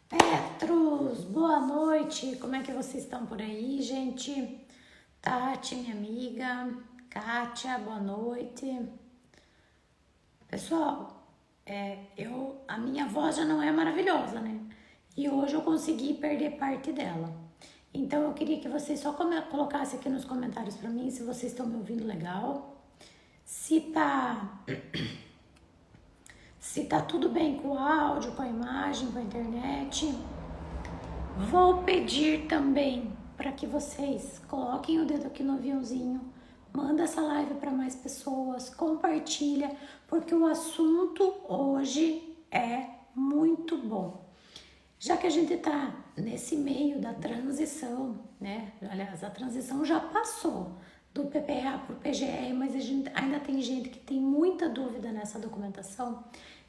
Petros, boa noite. Como é que vocês estão por aí, gente? Tati, minha amiga, Kátia, boa noite. Pessoal, a minha voz já não é maravilhosa, né? E hoje eu consegui perder parte dela. Então eu queria que vocês só colocassem aqui nos comentários pra mim se vocês estão me ouvindo legal, se tá se tá tudo bem com o áudio, com a imagem, com a internet. Vou pedir também para que vocês coloquem o dedo aqui no aviãozinho, manda essa live para mais pessoas, compartilha, porque o assunto hoje é muito bom. Já que a gente está nesse meio da transição, né? Aliás, a transição já passou do PPA para o PGR, mas a gente ainda tem gente que tem muita dúvida nessa documentação.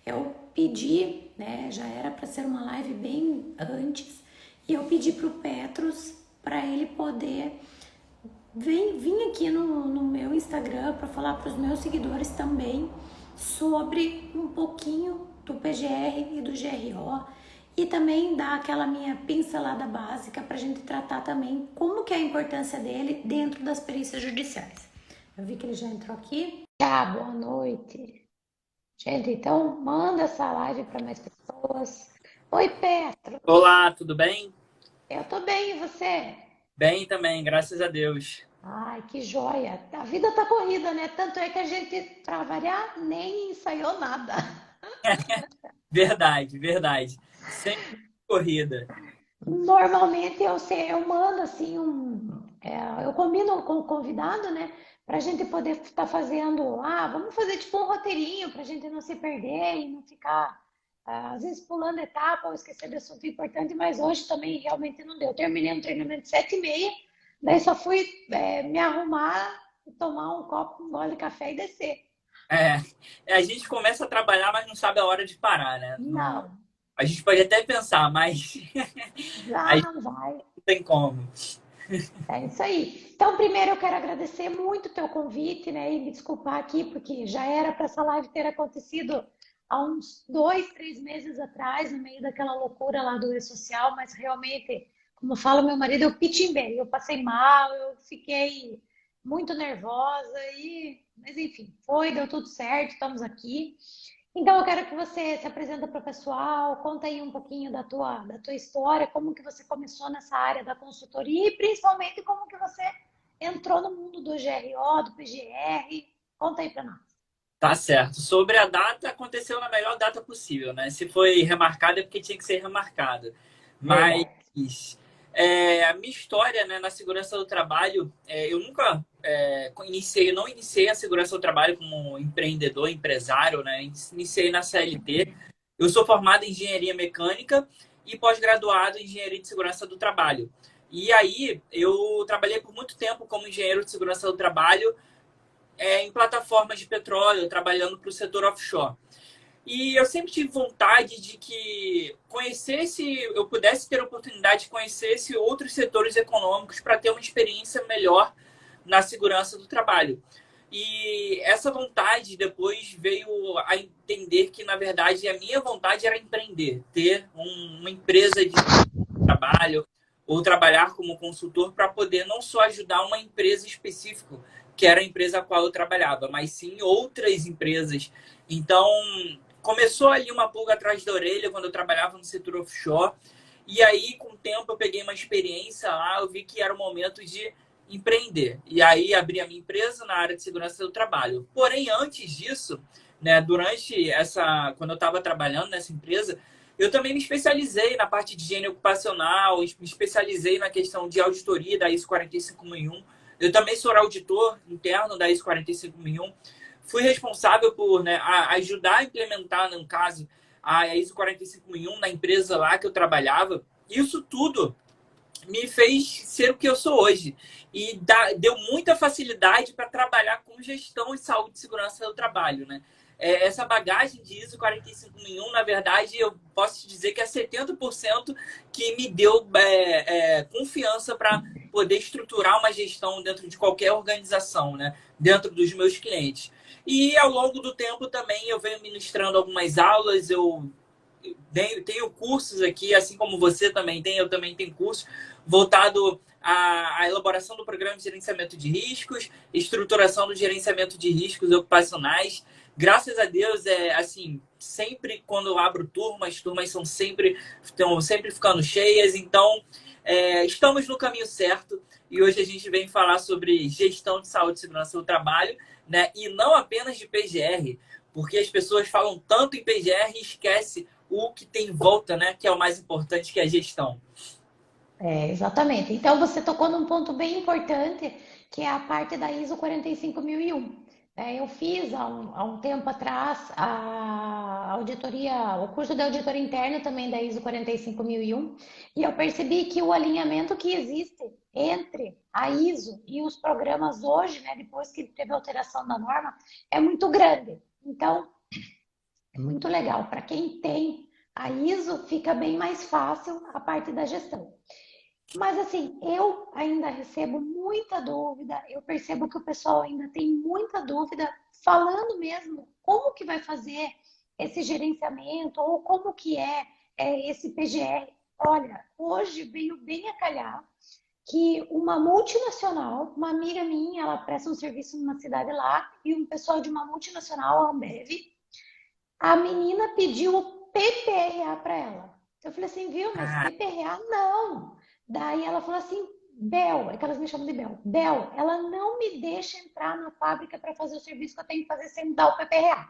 Eu pedi, né? Já era para ser uma live bem antes, e eu pedi para o Petros para ele poder vir aqui no meu Instagram para falar para os meus seguidores também sobre um pouquinho do PGR e do GRO e também dar aquela minha pincelada básica para a gente tratar também como que é a importância dele dentro das perícias judiciais. Eu vi que ele já entrou aqui. Boa noite. Gente, então manda essa live para mais pessoas. Oi, Petros. Olá, tudo bem? Eu tô bem, e você? Bem também, graças a Deus. Ai, que joia! A vida tá corrida, né? Tanto é que a gente, pra variar, nem ensaiou nada. Verdade, verdade. Sempre corrida. Normalmente eu mando assim eu combino com o convidado, né? Pra gente poder estar fazendo, vamos fazer tipo um roteirinho pra gente não se perder e não ficar, às vezes pulando etapa ou esquecer de assunto importante, mas hoje também realmente não deu. Eu terminei um treinamento de 7h30, daí só fui me arrumar, tomar um copo, um gole de café e descer. É, a gente começa a trabalhar, mas não sabe a hora de parar, né? Não, A gente pode até pensar, mas a já gente não vai. não tem como. É isso aí. Então, primeiro eu quero agradecer muito o teu convite, né? E me desculpar aqui, porque já era para essa live ter acontecido há uns 2, 3 meses atrás, no meio daquela loucura lá do e-social, mas realmente, como fala meu marido, eu pitimbei, eu passei mal, eu fiquei muito nervosa, mas enfim, deu tudo certo, estamos aqui. Então, eu quero que você se apresente para o pessoal, conta aí um pouquinho da tua história, como que você começou nessa área da consultoria e principalmente como que você entrou no mundo do GRO, do PGR. Conta aí para nós. Tá certo. Sobre a data, aconteceu na melhor data possível, né? Se foi remarcada é porque tinha que ser remarcada. Mas Verdade. a minha história, né, na segurança do trabalho, eu nunca não iniciei a segurança do trabalho como empreendedor, empresário, né? Iniciei na CLT. Eu sou formado em engenharia mecânica e pós-graduado em engenharia de segurança do trabalho. E aí eu trabalhei por muito tempo como engenheiro de segurança do trabalho em plataformas de petróleo, trabalhando para o setor offshore. E eu sempre tive vontade de que eu pudesse ter a oportunidade de conhecer outros setores econômicos para ter uma experiência melhor na segurança do trabalho. E essa vontade depois veio a entender que, na verdade, a minha vontade era empreender, ter uma empresa de trabalho ou trabalhar como consultor para poder não só ajudar uma empresa específica, que era a empresa a qual eu trabalhava, mas sim outras empresas. Então, começou ali uma pulga atrás da orelha quando eu trabalhava no setor offshore. E aí, com o tempo, eu peguei uma experiência lá, eu vi que era o momento de empreender. E aí, abri a minha empresa na área de segurança do trabalho. Porém, antes disso, né, quando eu estava trabalhando nessa empresa, eu também me especializei na parte de higiene ocupacional, me especializei na questão de auditoria da ISO 45001. Eu também sou auditor interno da ISO 45001. Fui responsável por, né, ajudar a implementar, no caso, a ISO 45001 na empresa lá que eu trabalhava. Isso tudo me fez ser o que eu sou hoje. E deu muita facilidade para trabalhar com gestão e saúde e segurança do trabalho, né? Essa bagagem de ISO 45001, na verdade, eu posso te dizer que é 70% que me deu confiança para poder estruturar uma gestão dentro de qualquer organização, né? Dentro dos meus clientes. E ao longo do tempo também eu venho ministrando algumas aulas, eu tenho cursos aqui, assim como você também tem, eu também tenho curso voltado à elaboração do programa de gerenciamento de riscos, estruturação do gerenciamento de riscos ocupacionais. Graças a Deus, assim, sempre quando eu abro turmas, as turmas estão sempre ficando cheias, então estamos no caminho certo. E hoje a gente vem falar sobre gestão de saúde e segurança do trabalho, né? E não apenas de PGR, porque as pessoas falam tanto em PGR e esquecem o que tem em volta, né? Que é o mais importante, que é a gestão. Exatamente. Então, você tocou num ponto bem importante, que é a parte da ISO 45001. Eu fiz há um tempo atrás a auditoria, o curso de auditoria interna também da ISO 45001, e eu percebi que o alinhamento que existe entre a ISO e os programas hoje, né, depois que teve a alteração da norma, é muito grande. Então, é muito legal. Para quem tem a ISO, fica bem mais fácil a parte da gestão. Mas assim, eu ainda recebo muita dúvida, eu percebo que o pessoal ainda tem muita dúvida, falando mesmo como que vai fazer esse gerenciamento ou como que é esse PGR. Olha, hoje veio bem a calhar que uma multinacional, uma amiga minha, ela presta um serviço numa cidade lá, e um pessoal de uma multinacional, a Ambev, a menina pediu o PPRA para ela. Eu falei assim, viu, mas Ah, PPRA não. Daí ela falou assim, Bel, é que elas me chamam de Bel. Bel, ela não me deixa entrar na fábrica para fazer o serviço que eu tenho que fazer sem dar o PPRA.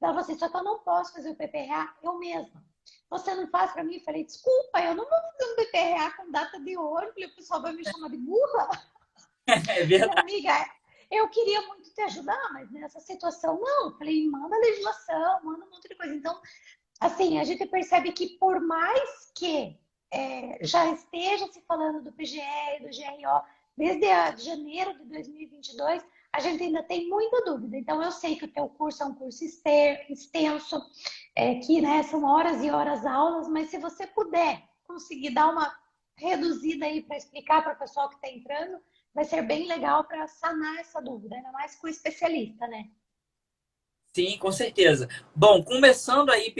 Ela falou assim, só que eu não posso fazer o PPRA eu mesma. Você não faz para mim? Eu falei, desculpa, eu não vou fazer um PPRA com data de hoje, o pessoal vai me chamar de burra. é Falei, verdade. amiga, eu queria muito te ajudar, mas nessa situação não. Eu falei, manda legislação, manda um monte de coisa. Então, assim, a gente percebe que por mais que já esteja se falando do PGE e do GRO desde janeiro de 2022, a gente ainda tem muita dúvida. Então, eu sei que o teu curso é um curso extenso, que né, são horas e horas aulas, mas se você puder conseguir dar uma reduzida aí para explicar para o pessoal que está entrando, vai ser bem legal para sanar essa dúvida, ainda mais com o especialista, né? Sim, com certeza. Bom, começando aí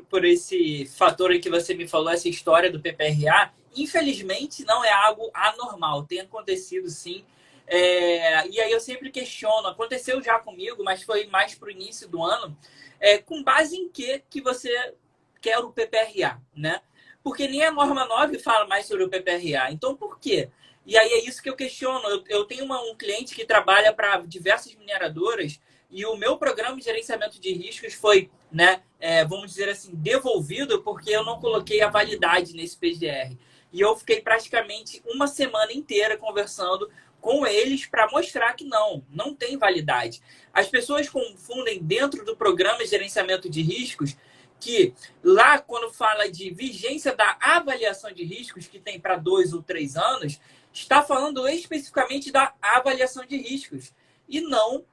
por esse fator aí que você me falou, essa história do PPRA, infelizmente não é algo anormal, tem acontecido sim. E aí eu sempre questiono, aconteceu já comigo, mas foi mais para o início do ano, com base em que você quer o PPRA, né? Porque nem a norma 9 fala mais sobre o PPRA, então por quê? E aí é isso que eu questiono. Eu tenho um cliente que trabalha para diversas mineradoras, e o meu programa de gerenciamento de riscos foi, né, vamos dizer assim, devolvido porque eu não coloquei a validade nesse PGR. E eu fiquei praticamente uma semana inteira conversando com eles para mostrar que não tem validade. As pessoas confundem dentro do programa de gerenciamento de riscos que lá, quando fala de vigência da avaliação de riscos, que tem para 2 ou 3 anos, está falando especificamente da avaliação de riscos e não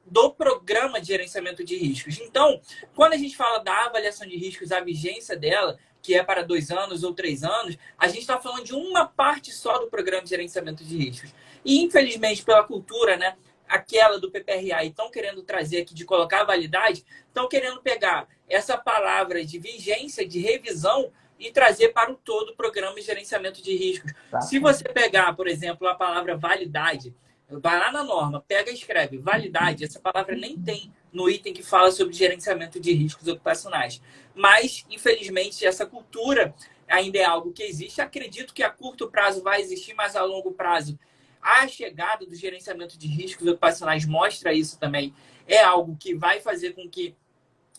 do programa de gerenciamento de riscos. Então, quando a gente fala da avaliação de riscos, a vigência dela, que é para 2 anos ou 3 anos, a gente está falando de uma parte só do programa de gerenciamento de riscos. E, infelizmente, pela cultura, né, aquela do PPRA, e estão querendo trazer aqui de colocar a validade, estão querendo pegar essa palavra de vigência, de revisão, e trazer para o todo o programa de gerenciamento de riscos. Se você pegar, por exemplo, a palavra validade, vai lá na norma, pega e escreve validade. Essa palavra nem tem no item que fala sobre gerenciamento de riscos ocupacionais. Mas, infelizmente, essa cultura ainda é algo que existe. Acredito que a curto prazo vai existir, mas a longo prazo a chegada do gerenciamento de riscos ocupacionais mostra isso também. É algo que vai fazer com que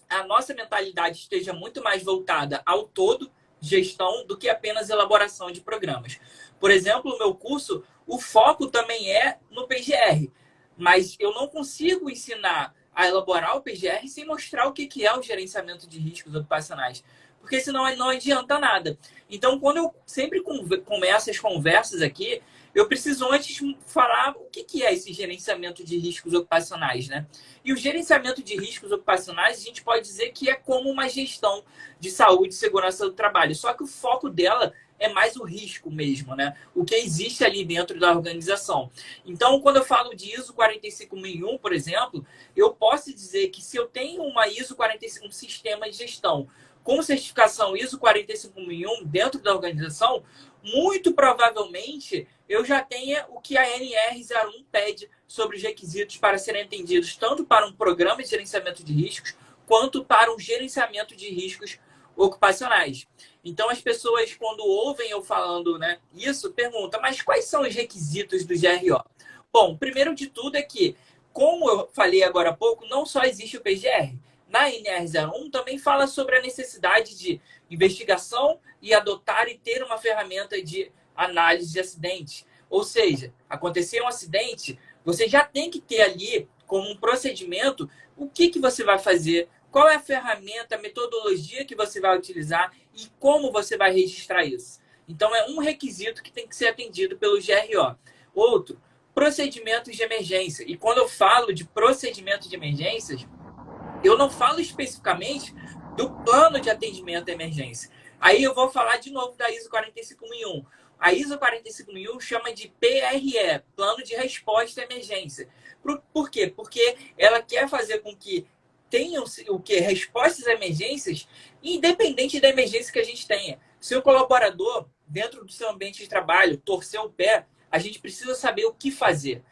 a nossa mentalidade esteja muito mais voltada ao todo, gestão, do que apenas elaboração de programas. Por exemplo, o meu curso, o foco também é no PGR, mas eu não consigo ensinar a elaborar o PGR sem mostrar o que é o gerenciamento de riscos ocupacionais, porque senão não adianta nada. Então, quando eu sempre começo as conversas aqui, eu preciso antes falar o que é esse gerenciamento de riscos ocupacionais, né? E o gerenciamento de riscos ocupacionais, a gente pode dizer que é como uma gestão de saúde e segurança do trabalho, só que o foco dela é mais o risco mesmo, né? O que existe ali dentro da organização. Então, quando eu falo de ISO 45001, por exemplo, eu posso dizer que se eu tenho uma ISO 45001, um sistema de gestão com certificação ISO 45001 dentro da organização, muito provavelmente eu já tenha o que a NR01 pede sobre os requisitos para serem atendidos tanto para um programa de gerenciamento de riscos quanto para um gerenciamento de riscos ocupacionais. Então, as pessoas, quando ouvem eu falando, né, isso, perguntam, mas quais são os requisitos do GRO? Bom, primeiro de tudo é que, como eu falei agora há pouco, não só existe o PGR. Na NR01 também fala sobre a necessidade de investigação e adotar e ter uma ferramenta de análise de acidentes. Ou seja, acontecer um acidente, você já tem que ter ali, como um procedimento, o que você vai fazer, qual é a ferramenta, a metodologia que você vai utilizar e como você vai registrar isso. Então, é um requisito que tem que ser atendido pelo GRO. Outro, procedimentos de emergência. E quando eu falo de procedimento de emergências, eu não falo especificamente do plano de atendimento à emergência. Aí eu vou falar de novo da ISO 45001. A ISO 45001 chama de PRE, Plano de Resposta à Emergência. Por quê? Porque ela quer fazer com que tenham o que? Respostas a emergências, independente da emergência que a gente tenha. Se o colaborador, dentro do seu ambiente de trabalho, torcer o pé, a gente precisa saber o que fazer.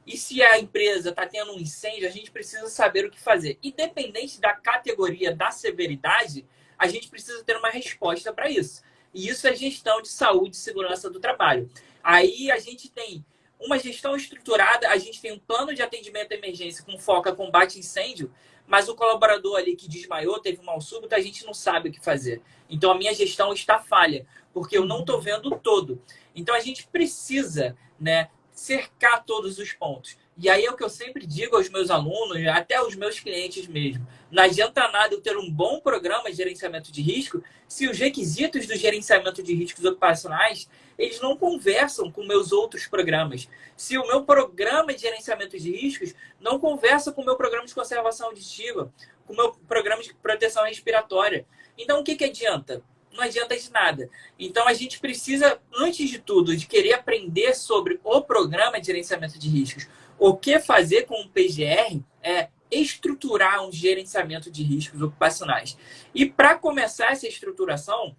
E se a empresa está tendo um incêndio, a gente precisa saber o que fazer. Independente da categoria, da severidade, a gente precisa ter uma resposta para isso. E isso é gestão de saúde e segurança do trabalho. Aí a gente tem uma gestão estruturada, a gente tem um plano de atendimento à emergência com foco a combate a incêndio, mas o colaborador ali que desmaiou, teve um mal súbito, a gente não sabe o que fazer. Então a minha gestão está falha, porque eu não estou vendo o todo. Então a gente precisa, né, cercar todos os pontos. E aí é o que eu sempre digo aos meus alunos, até aos meus clientes mesmo. Não adianta nada eu ter um bom programa de gerenciamento de risco se os requisitos do gerenciamento de riscos ocupacionais eles não conversam com meus outros programas. Se o meu programa de gerenciamento de riscos não conversa com o meu programa de conservação auditiva, com o meu programa de proteção respiratória. Então, o que adianta? Não adianta de nada. Então, a gente precisa, antes de tudo, de querer aprender sobre o programa de gerenciamento de riscos. O que fazer com o PGR é estruturar um gerenciamento de riscos ocupacionais. E para começar essa estruturação,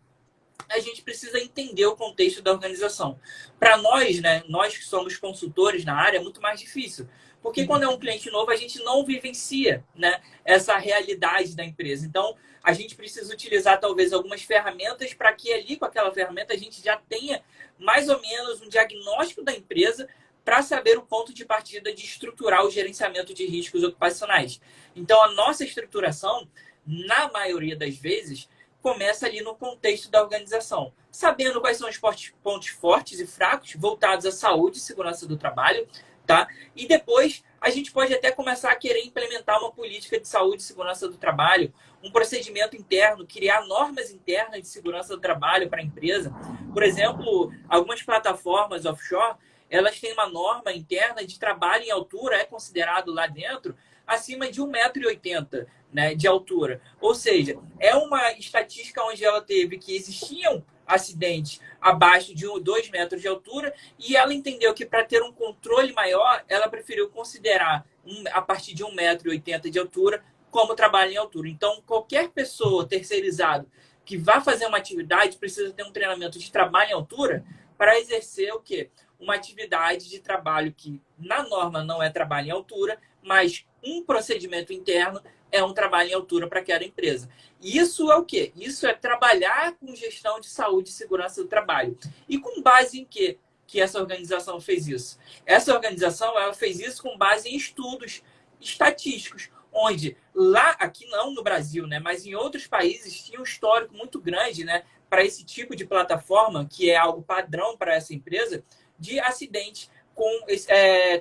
a gente precisa entender o contexto da organização. Para nós, né, nós que somos consultores na área, é muito mais difícil. Porque quando é um cliente novo, a gente não vivencia, né, essa realidade da empresa. Então, a gente precisa utilizar talvez algumas ferramentas para que ali com aquela ferramenta a gente já tenha mais ou menos um diagnóstico da empresa para saber o ponto de partida de estruturar o gerenciamento de riscos ocupacionais. Então, a nossa estruturação, na maioria das vezes, começa ali no contexto da organização, sabendo quais são os pontos fortes e fracos voltados à saúde e segurança do trabalho, tá? E depois a gente pode até começar a querer implementar uma política de saúde e segurança do trabalho, um procedimento interno, criar normas internas de segurança do trabalho para a empresa. Por exemplo, algumas plataformas offshore, elas têm uma norma interna de trabalho em altura, é considerado lá dentro, acima de 1,80 m, né, de altura. Ou seja, é uma estatística onde ela teve que existiam acidentes abaixo de 2 metros de altura e ela entendeu que para ter um controle maior, ela preferiu considerar a partir de 1,80 m de altura como trabalho em altura. Então, qualquer pessoa terceirizada que vá fazer uma atividade precisa ter um treinamento de trabalho em altura para exercer o quê? Uma atividade de trabalho que, na norma, não é trabalho em altura, mas um procedimento interno é um trabalho em altura para aquela empresa. E isso é o quê? Isso é trabalhar com gestão de saúde e segurança do trabalho. E com base em quê que essa organização fez isso? Essa organização ela fez isso com base em estudos estatísticos, onde lá, aqui não no Brasil, né, mas em outros países tinha um histórico muito grande, né, para esse tipo de plataforma, que é algo padrão para essa empresa, de acidente com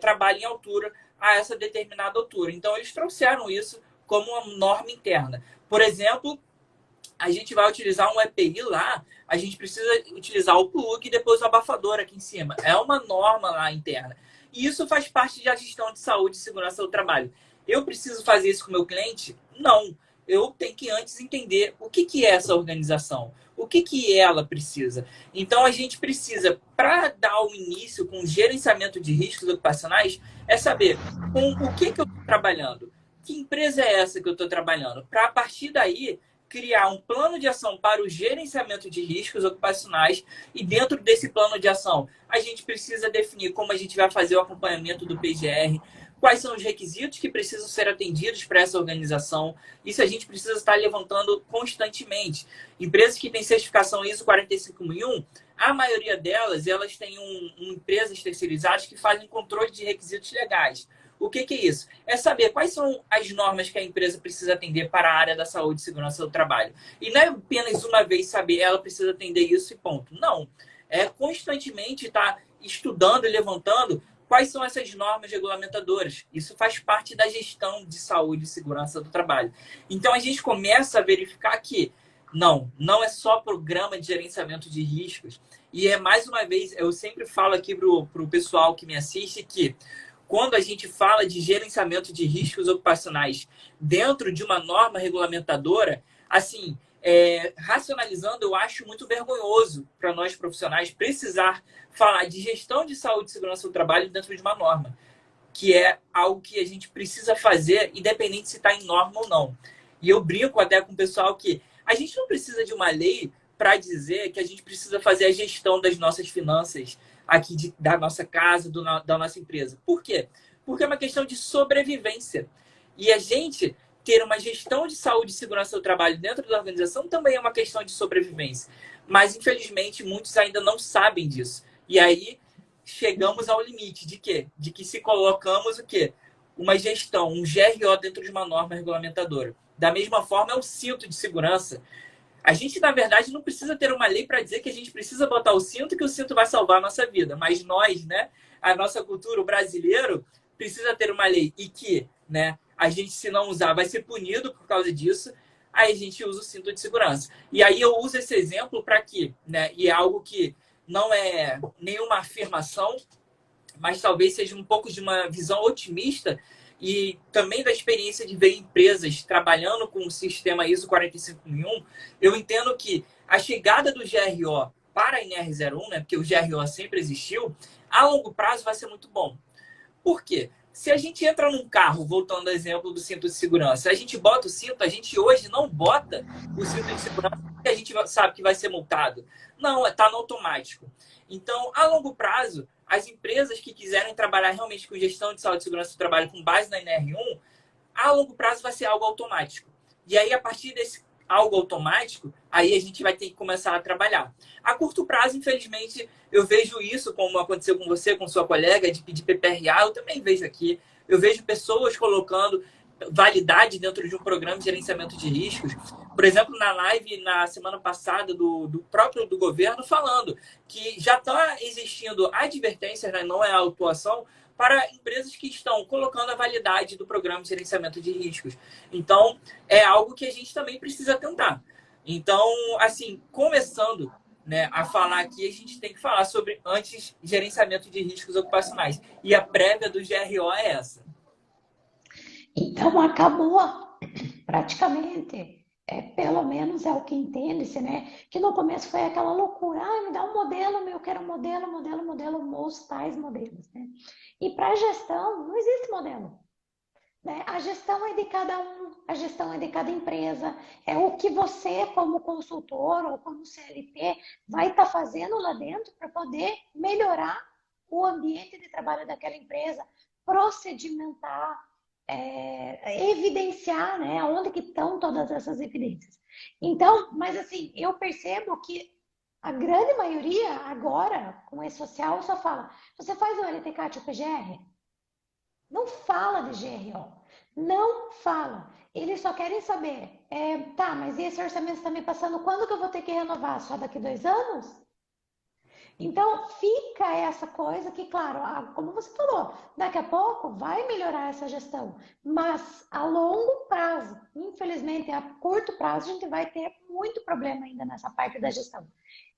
trabalho em altura a essa determinada altura. Então, eles trouxeram isso como uma norma interna. Por exemplo, a gente vai utilizar um EPI lá, a gente precisa utilizar o plug e depois o abafador aqui em cima. É uma norma lá interna. E isso faz parte da gestão de saúde e segurança do trabalho. Eu preciso fazer isso com o meu cliente? Não. Eu tenho que antes entender o que é essa organização, o que ela precisa. Então, a gente precisa, para dar o início com o gerenciamento de riscos ocupacionais, é saber com o que eu estou trabalhando. Que empresa é essa que eu estou trabalhando? Para, a partir daí, criar um plano de ação para o gerenciamento de riscos ocupacionais e dentro desse plano de ação, a gente precisa definir como a gente vai fazer o acompanhamento do PGR, quais são os requisitos que precisam ser atendidos para essa organização. Isso a gente precisa estar levantando constantemente. Empresas que têm certificação ISO 45001, a maioria delas, elas têm empresas terceirizadas que fazem controle de requisitos legais. O que é isso? É saber quais são as normas que a empresa precisa atender para a área da saúde e segurança do trabalho. E não é apenas uma vez saber, ela precisa atender isso e ponto. Não. É constantemente estar estudando e levantando quais são essas normas regulamentadoras. Isso faz parte da gestão de saúde e segurança do trabalho. Então, a gente começa a verificar que não é só programa de gerenciamento de riscos. E é, mais uma vez, eu sempre falo aqui para o pessoal que me assiste que quando a gente fala de gerenciamento de riscos ocupacionais dentro de uma norma regulamentadora, assim, racionalizando, eu acho muito vergonhoso para nós profissionais precisar falar de gestão de saúde e segurança do trabalho dentro de uma norma, que é algo que a gente precisa fazer, independente se está em norma ou não. E eu brinco até com o pessoal que a gente não precisa de uma lei para dizer que a gente precisa fazer a gestão das nossas finanças aqui da nossa casa, da nossa empresa. Por quê? Porque é uma questão de sobrevivência. E a gente ter uma gestão de saúde e segurança do trabalho dentro da organização também é uma questão de sobrevivência. Mas, infelizmente, muitos ainda não sabem disso. E aí, chegamos ao limite de quê? De que se colocamos o quê? Uma gestão, um GRO dentro de uma norma regulamentadora. Da mesma forma, é um cinto de segurança. A gente, na verdade, não precisa ter uma lei para dizer que a gente precisa botar o cinto e que o cinto vai salvar a nossa vida. Mas nós, né, a nossa cultura, o brasileiro, precisa ter uma lei. E que, né, a gente, se não usar, vai ser punido por causa disso. Aí a gente usa o cinto de segurança. E aí eu uso esse exemplo para quê? Né? E é algo que não é nenhuma afirmação, mas talvez seja um pouco de uma visão otimista e também da experiência de ver empresas trabalhando com o sistema ISO 45001, eu entendo que a chegada do GRO para a NR01, né, porque o GRO sempre existiu, a longo prazo vai ser muito bom. Por quê? Se a gente entra num carro, voltando ao exemplo do cinto de segurança, a gente bota o cinto, a gente hoje não bota o cinto de segurança porque a gente sabe que vai ser multado. Não, está no automático. Então, a longo prazo, as empresas que quiserem trabalhar realmente com gestão de saúde e segurança do trabalho com base na NR1, a longo prazo vai ser algo automático. E aí, a partir desse algo automático, aí a gente vai ter que começar a trabalhar. A curto prazo, infelizmente, eu vejo isso, como aconteceu com você, com sua colega, de pedir PPRA, eu também vejo aqui. Eu vejo pessoas colocando validade dentro de um programa de gerenciamento de riscos. Por exemplo, na live na semana passada do próprio do governo, falando que já está existindo advertências, né, não é a autuação, para empresas que estão colocando a validade do programa de gerenciamento de riscos. Então, é algo que a gente também precisa tentar. Então, assim, começando, né, a falar aqui, a gente tem que falar sobre, antes, gerenciamento de riscos ocupacionais. E a prévia do GRO é essa. Então, acabou praticamente. Pelo menos é o que entende-se, né? Que no começo foi aquela loucura. Ah, me dá um modelo, eu quero modelo, os tais modelos, né? E para gestão, não existe modelo. Né? A gestão é de cada um, a gestão é de cada empresa. É o que você, como consultor ou como CLT, vai estar fazendo lá dentro para poder melhorar o ambiente de trabalho daquela empresa, procedimentar, evidenciar, né, onde que estão todas essas evidências. Então, mas assim, eu percebo que a grande maioria agora, com e-social, só fala, você faz o LTCAT ou PGR? Não fala de GRO, não fala. Eles só querem saber, tá, mas e esse orçamento está me passando, quando que eu vou ter que renovar? Só daqui 2 anos? Então, fica essa coisa que, claro, como você falou, daqui a pouco vai melhorar essa gestão, mas a longo prazo, infelizmente, a curto prazo, a gente vai ter muito problema ainda nessa parte da gestão.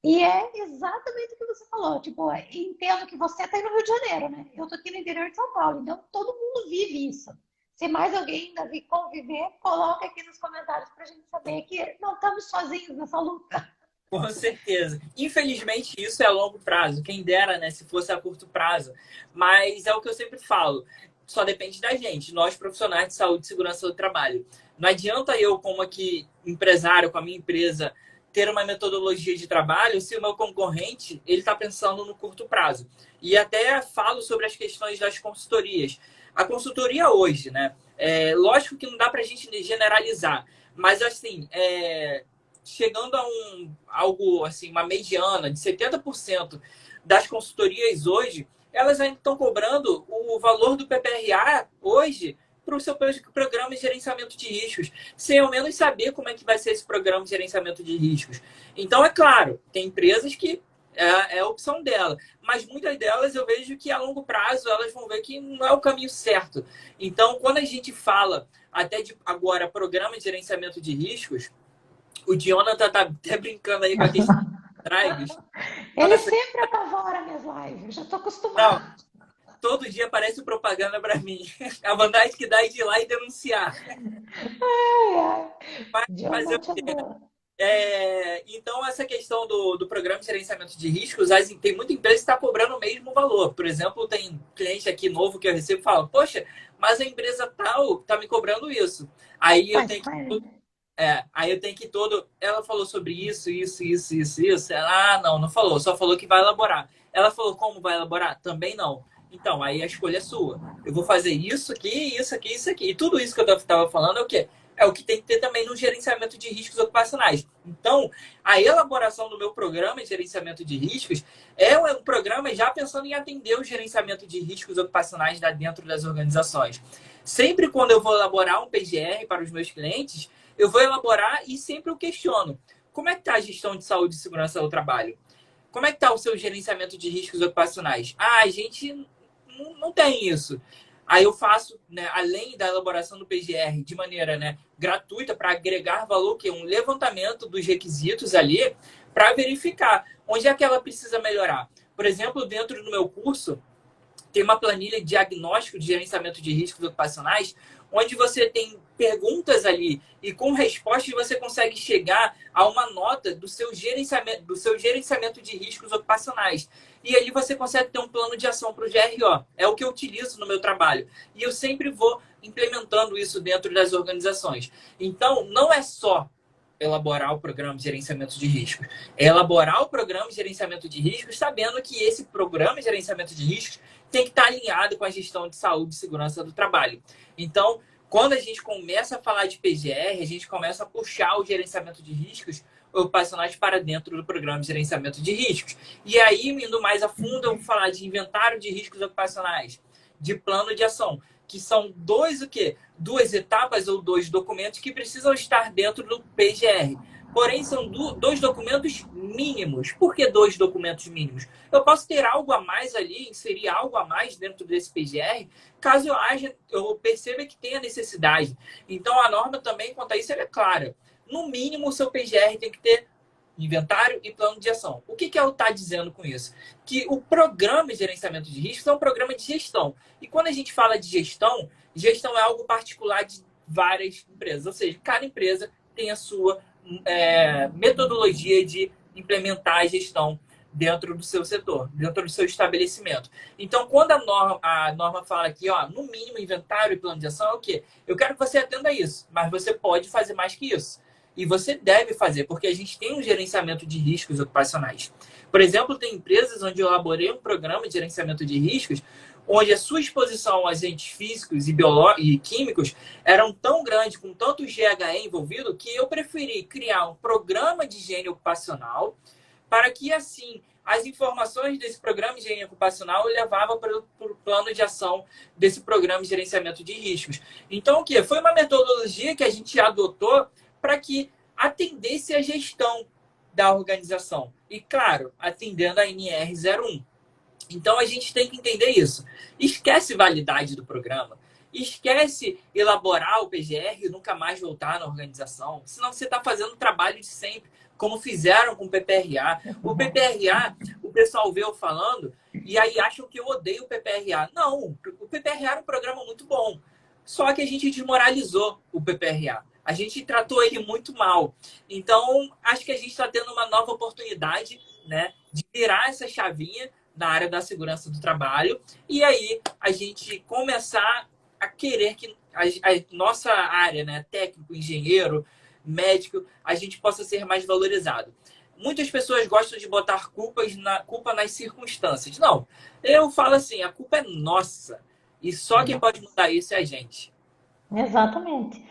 E é exatamente o que você falou, tipo, entendo que você está aí no Rio de Janeiro, né? Eu estou aqui no interior de São Paulo, então todo mundo vive isso. Se mais alguém ainda vir conviver, coloca aqui nos comentários para a gente saber que não estamos sozinhos nessa luta. Com certeza. Infelizmente, isso é a longo prazo. Quem dera, né, se fosse a curto prazo. Mas é o que eu sempre falo. Só depende da gente, nós profissionais de saúde e segurança do trabalho. Não adianta eu, como aqui empresário, com a minha empresa, ter uma metodologia de trabalho se o meu concorrente ele está pensando no curto prazo. E até falo sobre as questões das consultorias. A consultoria hoje, né? Lógico que não dá para a gente generalizar, mas assim, chegando a algo assim, uma mediana de 70% das consultorias hoje, elas ainda estão cobrando o valor do PPRA hoje para o seu programa de gerenciamento de riscos, sem ao menos saber como é que vai ser esse programa de gerenciamento de riscos. Então, é claro, tem empresas que é a opção dela, mas muitas delas eu vejo que a longo prazo elas vão ver que não é o caminho certo. Então, quando a gente fala até de agora programa de gerenciamento de riscos, o Jonathan tá até brincando aí com a questão dos drives. Ele sempre apavora minhas lives, eu já tô Não, acostumada. todo dia aparece propaganda para mim. A vantagem que dá é de ir lá e denunciar. Ai, ai. Mas fazer o Diamante quê? adora. Então, essa questão do programa de gerenciamento de riscos, tem muita empresa que está cobrando o mesmo valor. Por exemplo, tem cliente aqui novo que eu recebo e fala, poxa, mas a empresa tal está me cobrando isso. Aí eu Faz tenho que parte. aí eu tenho que todo. Ela falou sobre isso, isso, isso, isso, isso. Ela, não falou, só falou que vai elaborar. Ela falou como vai elaborar? Também não. Então, aí a escolha é sua. Eu vou fazer isso aqui, isso aqui, isso aqui. E tudo isso que eu estava falando é o quê? É o que tem que ter também no gerenciamento de riscos ocupacionais. Então, a elaboração do meu programa de gerenciamento de riscos é um programa já pensando em atender o gerenciamento de riscos ocupacionais dentro das organizações. Sempre quando eu vou elaborar um PGR para os meus clientes, eu vou elaborar e sempre eu questiono. Como é que está a gestão de saúde e segurança do trabalho? Como é que está o seu gerenciamento de riscos ocupacionais? A gente não tem isso. Aí eu faço, né, além da elaboração do PGR de maneira, né, gratuita para agregar valor, que é um levantamento dos requisitos ali para verificar onde é que ela precisa melhorar. Por exemplo, dentro do meu curso, tem uma planilha de diagnóstico de gerenciamento de riscos ocupacionais, onde você tem perguntas ali e com respostas você consegue chegar a uma nota do seu gerenciamento de riscos ocupacionais. E ali você consegue ter um plano de ação para o GRO. É o que eu utilizo no meu trabalho. E eu sempre vou implementando isso dentro das organizações. Então, não é só elaborar o programa de gerenciamento de riscos. É elaborar o programa de gerenciamento de riscos sabendo que esse programa de gerenciamento de riscos tem que estar alinhado com a gestão de saúde e segurança do trabalho. Então, quando a gente começa a falar de PGR, a gente começa a puxar o gerenciamento de riscos ocupacionais para dentro do programa de gerenciamento de riscos. E aí, indo mais a fundo, eu vou falar de inventário de riscos ocupacionais, de plano de ação, que são o quê? Duas etapas ou dois documentos que precisam estar dentro do PGR. Porém, são dois documentos mínimos. Por que dois documentos mínimos? Eu posso ter algo a mais ali, inserir algo a mais dentro desse PGR, caso eu perceba que tenha necessidade. Então, a norma também, quanto a isso, ela é clara. No mínimo, o seu PGR tem que ter inventário e plano de ação. O que ela está dizendo com isso? Que o programa de gerenciamento de riscos é um programa de gestão. E quando a gente fala de gestão, gestão é algo particular de várias empresas. Ou seja, cada empresa tem a sua metodologia de implementar a gestão dentro do seu setor, dentro do seu estabelecimento. Então, quando a norma fala aqui, ó, no mínimo inventário e plano de ação, é o quê? Eu quero que você atenda a isso, mas você pode fazer mais que isso. E você deve fazer, porque a gente tem um gerenciamento de riscos ocupacionais. Por exemplo, tem empresas onde eu elaborei um programa de gerenciamento de riscos, onde a sua exposição a agentes físicos e químicos eram tão grande, com tanto GHE envolvido, que eu preferi criar um programa de higiene ocupacional para que, assim, as informações desse programa de higiene ocupacional eu levava para o plano de ação desse programa de gerenciamento de riscos. Então, o que? Foi uma metodologia que a gente adotou para que atendesse a gestão da organização. E, claro, atendendo a NR01. Então, a gente tem que entender isso. Esquece validade do programa. Esquece elaborar o PGR e nunca mais voltar na organização. Senão você está fazendo o trabalho de sempre, como fizeram com o PPRA. O PPRA, o pessoal vê eu falando e aí acham que eu odeio o PPRA. Não, o PPRA era um programa muito bom. Só que a gente desmoralizou o PPRA. A gente tratou ele muito mal. Então, acho que a gente está tendo uma nova oportunidade, né, de virar essa chavinha na área da segurança do trabalho e aí a gente começar a querer que nossa área, né, técnico, engenheiro, médico, a gente possa ser mais valorizado. Muitas pessoas gostam de botar culpa nas circunstâncias. Não, eu falo assim, a culpa é nossa. E só quem pode mudar isso é a gente. Exatamente.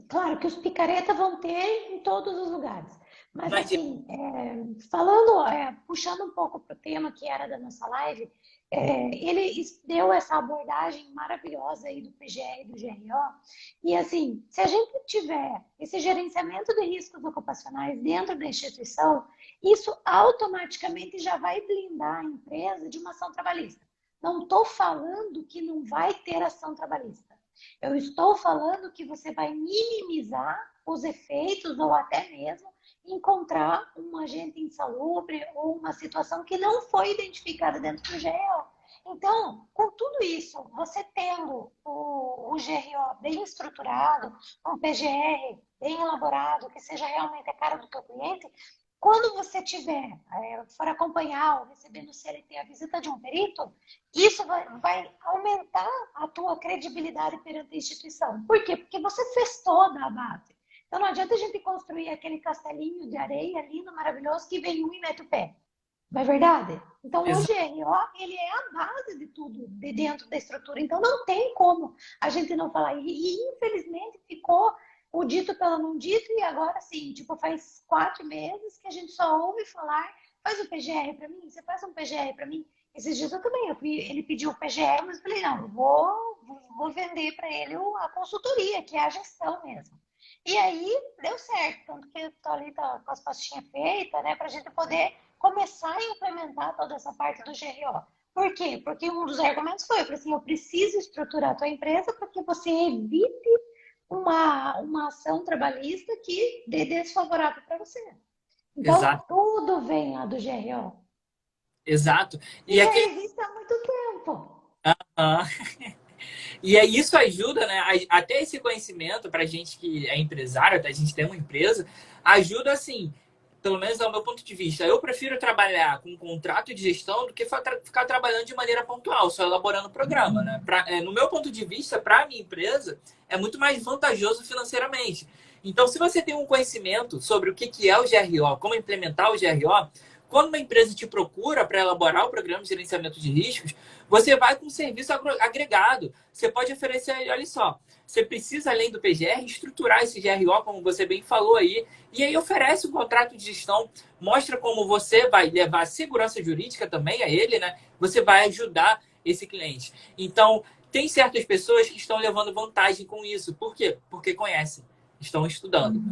Claro que os picareta vão ter em todos os lugares. Mas Não adianta. assim, falando, puxando um pouco para o tema que era da nossa live, ele deu essa abordagem maravilhosa aí do PGR e do GRO. E assim, se a gente tiver esse gerenciamento de riscos ocupacionais dentro da instituição, isso automaticamente já vai blindar a empresa de uma ação trabalhista. Não estou falando que não vai ter ação trabalhista. Eu estou falando que você vai minimizar os efeitos ou até mesmo encontrar um agente insalubre ou uma situação que não foi identificada dentro do GRO. Então, com tudo isso, você tendo o GRO bem estruturado, um PGR bem elaborado, que seja realmente a cara do teu cliente, quando você for acompanhar ou receber no CLT a visita de um perito, isso vai aumentar a tua credibilidade perante a instituição. Por quê? Porque você fez toda a base. Então não adianta a gente construir aquele castelinho de areia lindo, maravilhoso, que vem um e mete o pé. Não é verdade? Então o GRO, ele é a base de tudo, de dentro da estrutura. Então não tem como a gente não falar. E infelizmente ficou o dito pelo não dito, e agora sim, tipo, faz 4 meses que a gente só ouve falar, faz o PGR para mim, você faz um PGR para mim. Esses dias eu também, ele pediu o PGR, mas eu falei, não, vou vender para ele a consultoria, que é a gestão mesmo. E aí deu certo, tanto que eu tô ali com as pastinhas feitas, né, para a gente poder começar a implementar toda essa parte do GRO. Por quê? Porque um dos argumentos foi, eu falei assim, eu preciso estruturar a tua empresa porque você evite uma ação trabalhista que dê desfavorável para você. Então, Exato, tudo vem lá do GRO. exato. E E já aquele, existe há muito tempo. ah, e aí isso ajuda, né? Até esse conhecimento para a gente que é empresário, até a gente tem uma empresa, ajuda assim, pelo menos ao meu ponto de vista. Eu prefiro trabalhar com um contrato de gestão do que ficar trabalhando de maneira pontual, só elaborando programa, né? No meu ponto de vista, para a minha empresa, é muito mais vantajoso financeiramente. Então, se você tem um conhecimento sobre o que é o GRO, como implementar o GRO, quando uma empresa te procura para elaborar o programa de gerenciamento de riscos, você vai com um serviço agregado. Você pode oferecer, olha só, você precisa, além do PGR, estruturar esse GRO, como você bem falou aí, e aí oferece um contrato de gestão, mostra como você vai levar segurança jurídica também a ele, né? Você vai ajudar esse cliente. Então, tem certas pessoas que estão levando vantagem com isso. Por quê? Porque conhecem, estão estudando.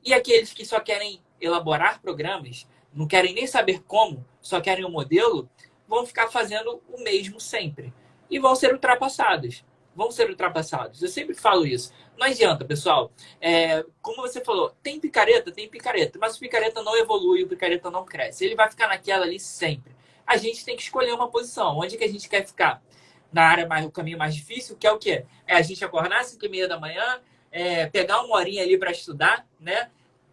E aqueles que só querem elaborar programas, não querem nem saber como, só querem o modelo, vão ficar fazendo o mesmo sempre. E vão ser ultrapassados. Vão ser ultrapassados. Eu sempre falo isso. Não adianta, pessoal. Como você falou, tem picareta, mas o picareta não evolui, o picareta não cresce. Ele vai ficar naquela ali sempre. A gente tem que escolher uma posição. Onde que a gente quer ficar? Na área o caminho mais difícil, que é o quê? É a gente acordar às 5h30 da manhã, pegar uma horinha ali para estudar, né?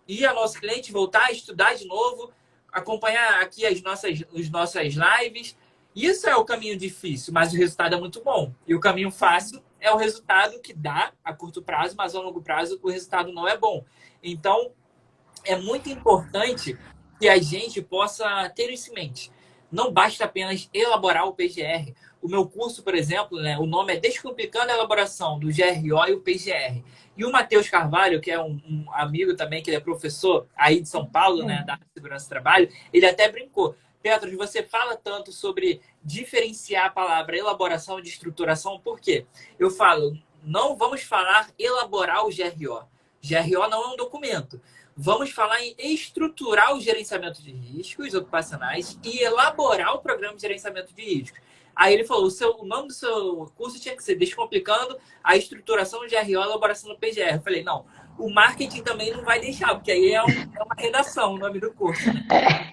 Ir ao nosso cliente, voltar a estudar de novo, acompanhar aqui as nossas lives. Isso é o caminho difícil, mas o resultado é muito bom. E o caminho fácil é o resultado que dá a curto prazo, mas a longo prazo o resultado não é bom. Então, é muito importante que a gente possa ter isso em mente. Não basta apenas elaborar o PGR. O meu curso, por exemplo, né, o nome é Descomplicando a Elaboração do GRO e o PGR. E o Matheus Carvalho, que é um amigo também, que ele é professor aí de São Paulo, né, da Segurança do Trabalho, ele até brincou. Petros, você fala tanto sobre diferenciar a palavra elaboração de estruturação, por quê? Eu falo, não vamos falar elaborar o GRO. GRO não é um documento. Vamos falar em estruturar o gerenciamento de riscos ocupacionais e elaborar o programa de gerenciamento de riscos. Aí ele falou, o nome do seu curso tinha que ser Descomplicando a Estruturação do GRO e Elaboração do PGR. Eu falei, não, o marketing também não vai deixar, porque aí é uma redação o nome do curso, né?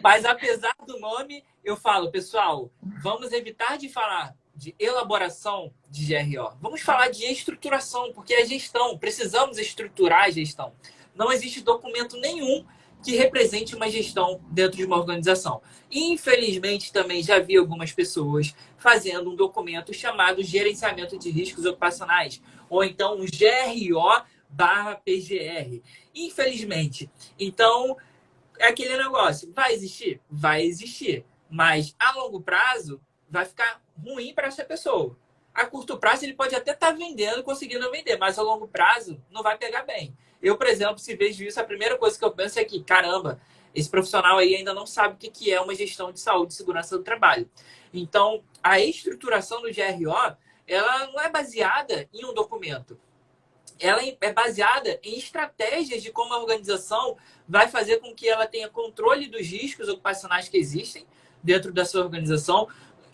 Mas apesar do nome, eu falo, pessoal, vamos evitar de falar de elaboração de GRO. Vamos falar de estruturação, porque é gestão. Precisamos estruturar a gestão. Não existe documento nenhum que represente uma gestão dentro de uma organização. Infelizmente, também já vi algumas pessoas fazendo um documento chamado Gerenciamento de Riscos Ocupacionais, ou então um GRO/PGR. Infelizmente. Então, é aquele negócio. Vai existir? Vai existir. Mas a longo prazo vai ficar ruim para essa pessoa. A curto prazo ele pode até estar vendendo, conseguindo vender, mas a longo prazo não vai pegar bem. Eu, por exemplo, se vejo isso, a primeira coisa que eu penso é que, caramba, esse profissional aí ainda não sabe o que é uma gestão de saúde e segurança do trabalho. Então, a estruturação do GRO, ela não é baseada em um documento. Ela é baseada em estratégias de como a organização vai fazer com que ela tenha controle dos riscos ocupacionais que existem dentro da sua organização,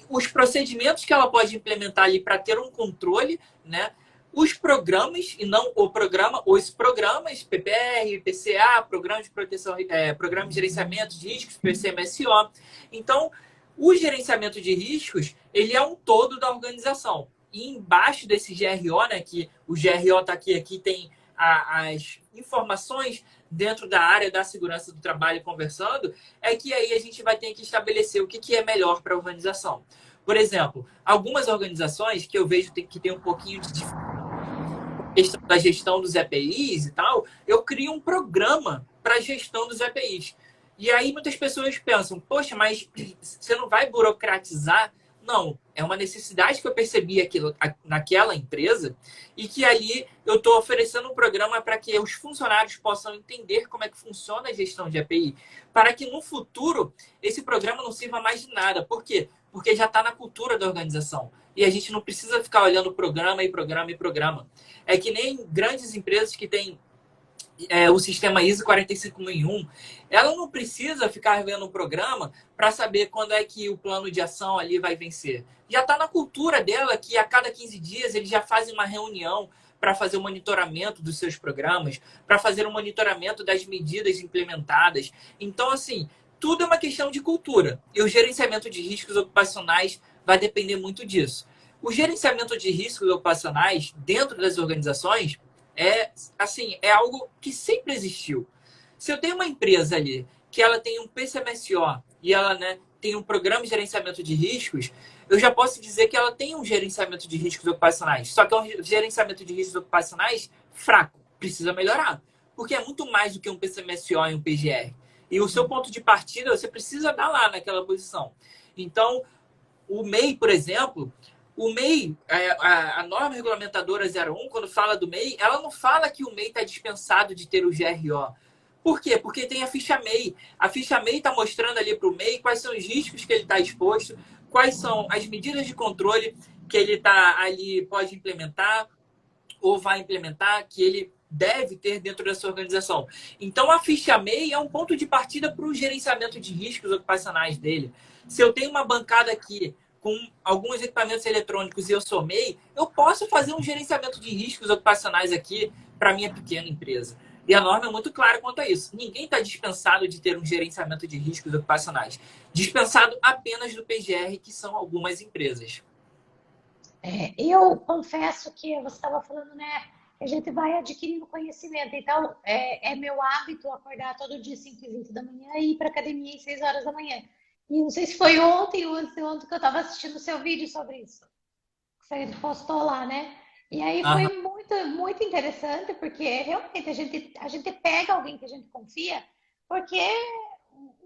os procedimentos que ela pode implementar ali para ter um controle, né? Os programas, e não o programa, os programas, PPR, PCA, Programa de Proteção, Programa de Gerenciamento de Riscos, PCMSO. Então, o gerenciamento de riscos, ele é um todo da organização. E embaixo desse GRO, né, que o GRO está aqui tem as informações dentro da área da segurança do trabalho conversando, é que aí a gente vai ter que estabelecer o que é melhor para a organização. Por exemplo, algumas organizações que eu vejo que tem um pouquinho de questão da gestão dos EPIs e tal, eu crio um programa para a gestão dos EPIs. E aí muitas pessoas pensam, poxa, mas você não vai burocratizar? Não, é uma necessidade que eu percebi naquela empresa e que ali eu estou oferecendo um programa para que os funcionários possam entender como é que funciona a gestão de EPI, para que no futuro esse programa não sirva mais de nada. Por quê? Porque já está na cultura da organização. E a gente não precisa ficar olhando programa e programa e programa. É que nem grandes empresas que têm o sistema ISO 45001, ela não precisa ficar vendo um programa para saber quando é que o plano de ação ali vai vencer. Já está na cultura dela que a cada 15 dias eles já fazem uma reunião para fazer o monitoramento dos seus programas, para fazer o monitoramento das medidas implementadas. Então, assim, tudo é uma questão de cultura. E o gerenciamento de riscos ocupacionais vai depender muito disso. O gerenciamento de riscos ocupacionais dentro das organizações é algo que sempre existiu. Se eu tenho uma empresa ali que ela tem um PCMSO e ela, né, tem um programa de gerenciamento de riscos, eu já posso dizer que ela tem um gerenciamento de riscos ocupacionais. Só que é um gerenciamento de riscos ocupacionais fraco. Precisa melhorar. Porque é muito mais do que um PCMSO e um PGR. E o seu ponto de partida, você precisa dar lá naquela posição. Então, o MEI, por exemplo, o MEI, a norma regulamentadora 01, quando fala do MEI, ela não fala que o MEI está dispensado de ter o GRO. Por quê? Porque tem a ficha MEI. A ficha MEI está mostrando ali para o MEI quais são os riscos que ele está exposto, quais são as medidas de controle que ele está ali, pode implementar ou vai implementar, que ele deve ter dentro da sua organização. Então, a ficha MEI é um ponto de partida para o gerenciamento de riscos ocupacionais dele. Se eu tenho uma bancada aqui com alguns equipamentos eletrônicos e eu sou MEI, eu posso fazer um gerenciamento de riscos ocupacionais aqui para minha pequena empresa. E a norma é muito clara quanto a isso. Ninguém está dispensado de ter um gerenciamento de riscos ocupacionais. Dispensado apenas do PGR, que são algumas empresas. Eu confesso que você estava falando, né? A gente vai adquirindo conhecimento. Então, é meu hábito acordar todo dia 5h20 da manhã e ir para academia às 6 horas da manhã. E não sei se foi ontem ou antes de ontem que eu estava assistindo o seu vídeo sobre isso. Você postou lá, né? E aí foi Aham. muito, muito interessante, porque realmente a gente pega alguém que a gente confia, porque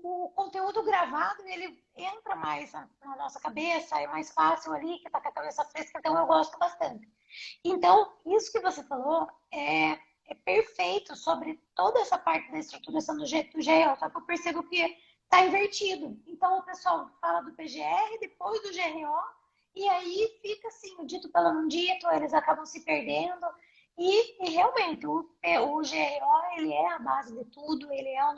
o conteúdo gravado, ele entra mais na nossa cabeça, é mais fácil ali, que tá com a cabeça fresca, então eu gosto bastante. Então, isso que você falou é perfeito sobre toda essa parte da estruturação do GL, só que eu percebo que tá invertido. Então, o pessoal fala do PGR, depois do GRO, e aí fica assim, o dito pelo não dito, eles acabam se perdendo. E realmente, o GRO, ele é a base de tudo, ele é a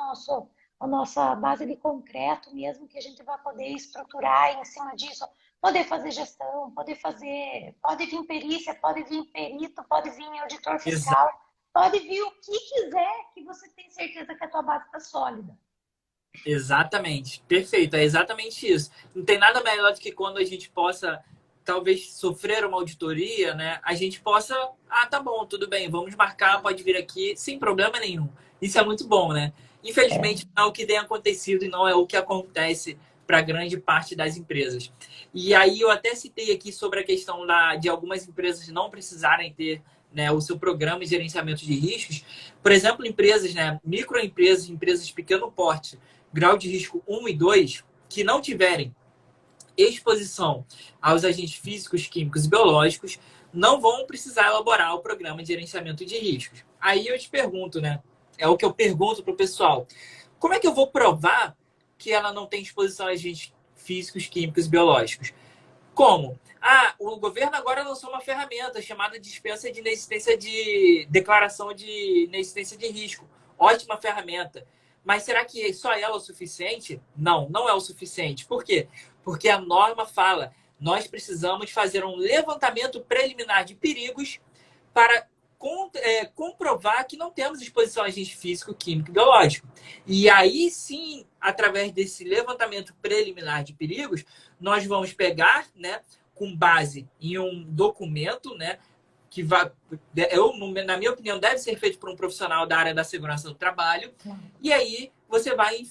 nossa base de concreto mesmo, que a gente vai poder estruturar e, em cima disso, poder fazer gestão, pode vir perícia, pode vir perito, pode vir auditor fiscal, pode vir o que quiser, que você tem certeza que a tua base está sólida. Exatamente, perfeito, é exatamente isso. Não tem nada melhor do que quando a gente possa, talvez, sofrer uma auditoria, né? A gente possa, tá bom, tudo bem, vamos marcar, pode vir aqui, sem problema nenhum. Isso é muito bom, né? Infelizmente, não é o que tem acontecido e não é o que acontece para grande parte das empresas. E aí eu até citei aqui sobre a questão de algumas empresas não precisarem ter, né, o seu programa de gerenciamento de riscos. Por exemplo, empresas, né, microempresas, empresas de pequeno porte, grau de risco 1 e 2, que não tiverem exposição aos agentes físicos, químicos e biológicos, não vão precisar elaborar o programa de gerenciamento de riscos. Aí eu te pergunto, né? É o que eu pergunto para o pessoal. Como é que eu vou provar que ela não tem exposição a agentes físicos, químicos e biológicos? Como? Ah, o governo agora lançou uma ferramenta chamada dispensa de inexistência de declaração de inexistência de risco. Ótima ferramenta. Mas será que só ela é o suficiente? Não, não é o suficiente. Por quê? Porque a norma fala, nós precisamos fazer um levantamento preliminar de perigos para comprovar que não temos exposição a agente físico, químico e biológico. E aí sim, através desse levantamento preliminar de perigos, nós vamos pegar, né, com base em um documento, né, que vai, na minha opinião, deve ser feito por um profissional da área da segurança do trabalho. E aí você vai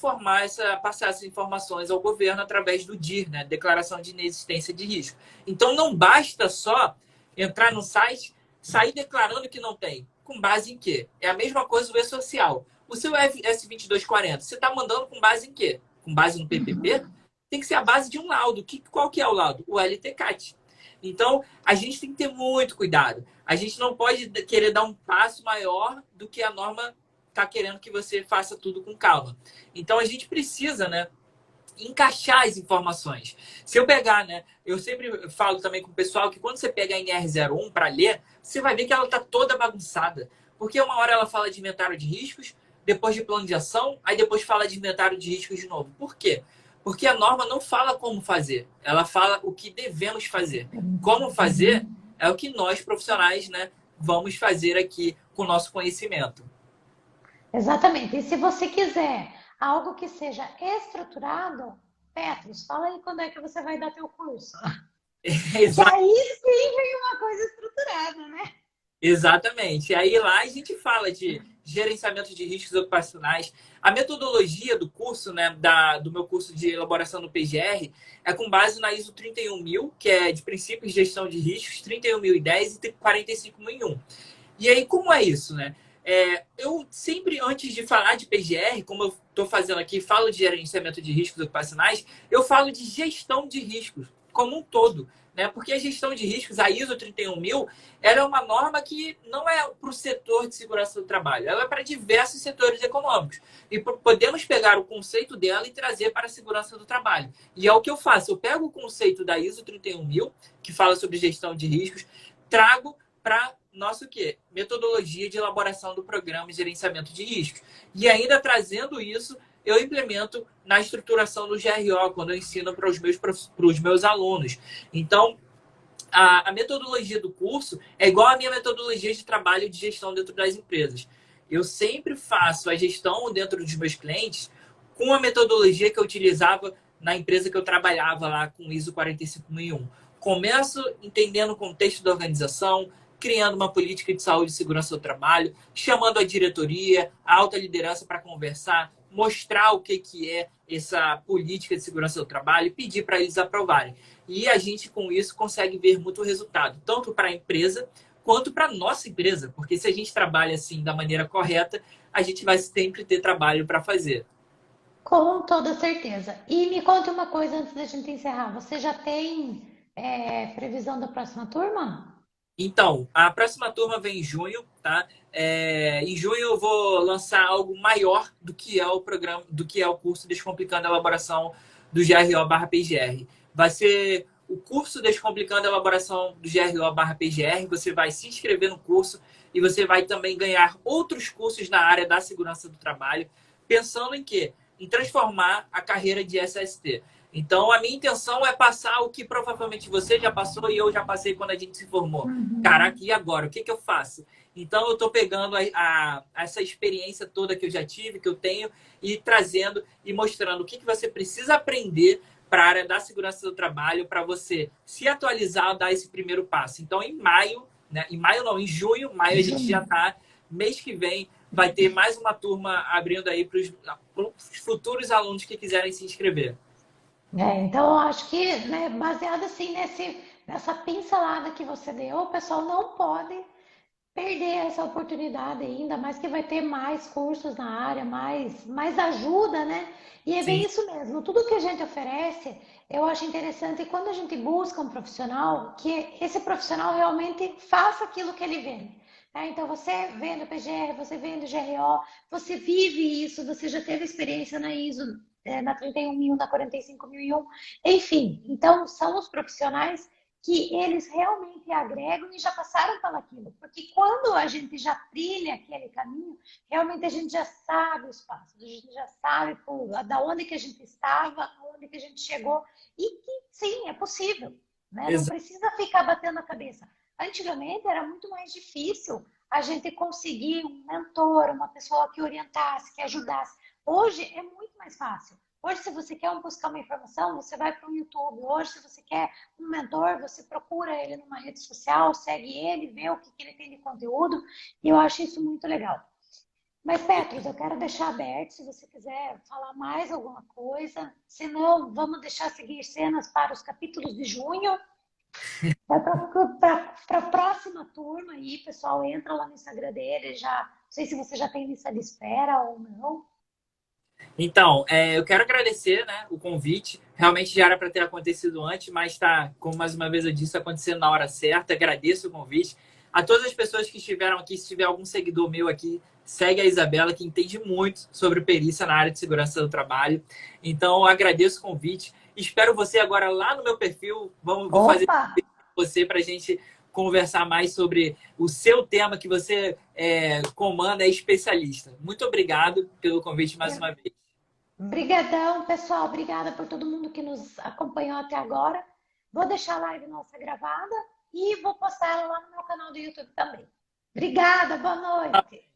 passar essas informações ao governo através do DIR, né, Declaração de Inexistência de Risco. Então não basta só entrar no site, sair declarando que não tem. Com base em quê? É a mesma coisa do E-Social. O seu S2240, você está mandando com base em quê? Com base no PPP? Tem que ser a base de um laudo. Qual que é o laudo? O LTCAT. Então, a gente tem que ter muito cuidado. A gente não pode querer dar um passo maior do que a norma está querendo que você faça tudo com calma. Então, a gente precisa, né, encaixar as informações. Se eu pegar, né, eu sempre falo também com o pessoal que quando você pega a NR01 para ler, você vai ver que ela está toda bagunçada. Porque uma hora ela fala de inventário de riscos, depois de plano de ação, aí depois fala de inventário de riscos de novo. Por quê? Porque a norma não fala como fazer, ela fala o que devemos fazer. Como fazer é o que nós, profissionais, né, vamos fazer aqui com o nosso conhecimento. Exatamente. E se você quiser algo que seja estruturado, Petros, fala aí quando é que você vai dar teu curso. Que Exato. aí sim vem uma coisa estruturada, né? Exatamente. E aí lá a gente fala de gerenciamento de riscos ocupacionais. A metodologia do curso, né, do meu curso de elaboração do PGR, é com base na ISO 31000, que é de princípios de gestão de riscos, 31010 e 45001. E aí, como é isso, né? Eu sempre, antes de falar de PGR, como eu estou fazendo aqui, falo de gerenciamento de riscos ocupacionais, eu falo de gestão de riscos como um todo. Né? Porque a gestão de riscos, a ISO 31000, ela é uma norma que não é para o setor de segurança do trabalho, ela é para diversos setores econômicos. E podemos pegar o conceito dela e trazer para a segurança do trabalho. E é o que eu faço, eu pego o conceito da ISO 31000, que fala sobre gestão de riscos, trago para nossa o quê? Metodologia de elaboração do programa de gerenciamento de riscos. E ainda trazendo isso, eu implemento na estruturação do GRO, quando eu ensino para os meus alunos. Então, a metodologia do curso é igual à minha metodologia de trabalho de gestão dentro das empresas. Eu sempre faço a gestão dentro dos meus clientes com a metodologia que eu utilizava na empresa que eu trabalhava lá com ISO 45001. Começo entendendo o contexto da organização, criando uma política de saúde e segurança do trabalho, chamando a diretoria, a alta liderança para conversar, mostrar o que é essa política de segurança do trabalho e pedir para eles aprovarem. E a gente, com isso, consegue ver muito resultado, tanto para a empresa quanto para a nossa empresa, porque se a gente trabalha assim da maneira correta, a gente vai sempre ter trabalho para fazer. Com toda certeza. E me conta uma coisa antes da gente encerrar. Você já tem previsão da próxima turma? Então, a próxima turma vem em junho, tá? Em junho eu vou lançar algo maior do que é o programa, do que é o curso Descomplicando a Elaboração do GRO/PGR. Vai ser o curso Descomplicando a Elaboração do GRO/PGR. Você vai se inscrever no curso e você vai também ganhar outros cursos na área da segurança do trabalho, pensando em quê? Em transformar a carreira de SST. Então, a minha intenção é passar o que provavelmente você já passou e eu já passei quando a gente se formou. Caraca, e agora? O que eu faço? Então, eu estou pegando essa experiência toda que eu já tive, que eu tenho, e trazendo e mostrando o que você precisa aprender para a área da segurança do trabalho, para você se atualizar, dar esse primeiro passo. Então, em maio, né? Em maio não, em junho, maio a gente já está mês que vem vai ter mais uma turma abrindo aí para os futuros alunos que quiserem se inscrever. Então, eu acho que, né, baseado assim nessa pincelada que você deu, o pessoal não pode perder essa oportunidade ainda, mais que vai ter mais cursos na área, mais ajuda, né? E é bem Sim, isso mesmo. Tudo que a gente oferece, eu acho interessante quando a gente busca um profissional, que esse profissional realmente faça aquilo que ele vende. Então, você vende o PGR, você vende o GRO, você vive isso, você já teve experiência na ISO, na 31000, na 45001, enfim. Então, são os profissionais que eles realmente agregam e já passaram pelaquilo. Porque quando a gente já trilha aquele caminho, realmente a gente já sabe os passos, a gente já sabe da onde que a gente estava, aonde que a gente chegou, e que sim, é possível, né? Não exato. precisa ficar batendo a cabeça. Antigamente era muito mais difícil a gente conseguir um mentor, uma pessoa que orientasse, que ajudasse. Hoje é muito mais fácil. Hoje, se você quer buscar uma informação, você vai para o YouTube. Hoje, se você quer um mentor, você procura ele numa rede social, segue ele, vê o que ele tem de conteúdo, e eu acho isso muito legal. Mas, Petros, eu quero deixar aberto se você quiser falar mais alguma coisa. Se não, vamos deixar seguir cenas para os capítulos de junho. Vai para a próxima turma aí, pessoal, entra lá no Instagram dele, já. Não sei se você já tem lista de espera ou não. Então, eu quero agradecer, né, o convite. Realmente já era para ter acontecido antes, mas está, como mais uma vez eu disse, acontecendo na hora certa. Agradeço o convite. A todas as pessoas que estiveram aqui, se tiver algum seguidor meu aqui, segue a Isabela, que entende muito sobre perícia na área de segurança do trabalho. Então, eu agradeço o convite. Espero você agora lá no meu perfil. Vou fazer Opa! você para a gente conversar mais sobre o seu tema que você comanda, é especialista. Muito obrigado pelo convite mais uma vez. Obrigadão, pessoal. Obrigada por todo mundo que nos acompanhou até agora. Vou deixar a live nossa gravada e vou postar ela lá no meu canal do YouTube também. Obrigada, boa noite.